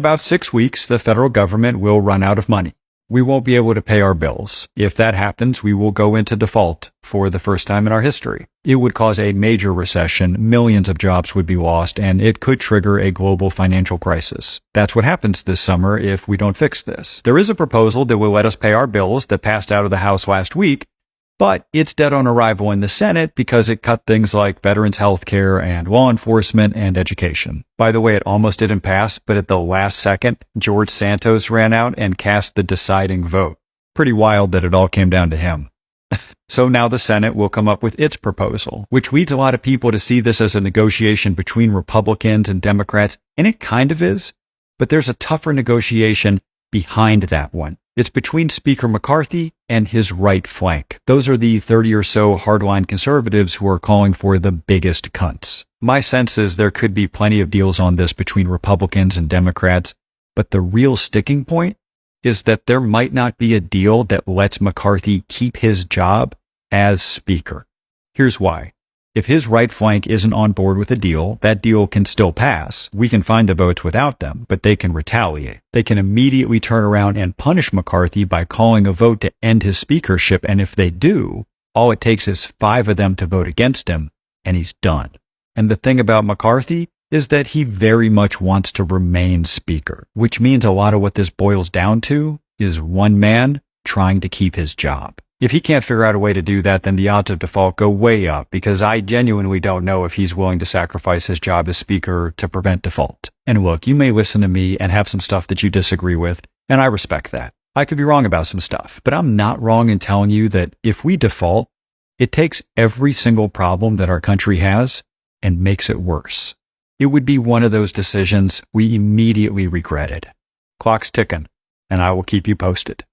About 6 weeks, the federal government will run out of money. We won't be able to pay our bills. If that happens, we will go into default for the first time in our history. It would cause a major recession, millions of jobs would be lost, and it could trigger a global financial crisis. That's what happens this summer if we don't fix this. There is a proposal that will let us pay our bills that passed out of the House last week, but it's dead on arrival in the Senate because it cut things like veterans health care and law enforcement and education. By the way, it almost didn't pass, but at the last second, George Santos ran out and cast the deciding vote. Pretty wild that it all came down to him. So now the Senate will come up with its proposal, which leads a lot of people to see this as a negotiation between Republicans and Democrats, and it kind of is, but there's a tougher negotiation behind that one. It's between Speaker McCarthy and his right flank. Those are the 30 or so hardline conservatives who are calling for the biggest cuts. My sense is there could be plenty of deals on this between Republicans and Democrats, but the real sticking point is that there might not be a deal that lets McCarthy keep his job as Speaker. Here's why. If his right flank isn't on board with a deal, that deal can still pass. We can find the votes without them, but they can retaliate. They can immediately turn around and punish McCarthy by calling a vote to end his speakership, and if they do, all it takes is 5 of them to vote against him, and he's done. And the thing about McCarthy is that he very much wants to remain Speaker, which means a lot of what this boils down to is one man trying to keep his job. If he can't figure out a way to do that, then the odds of default go way up, because I genuinely don't know if he's willing to sacrifice his job as Speaker to prevent default. And look, you may listen to me and have some stuff that you disagree with, and I respect that. I could be wrong about some stuff, but I'm not wrong in telling you that if we default, it takes every single problem that our country has and makes it worse. It would be one of those decisions we immediately regretted. Clock's ticking, and I will keep you posted.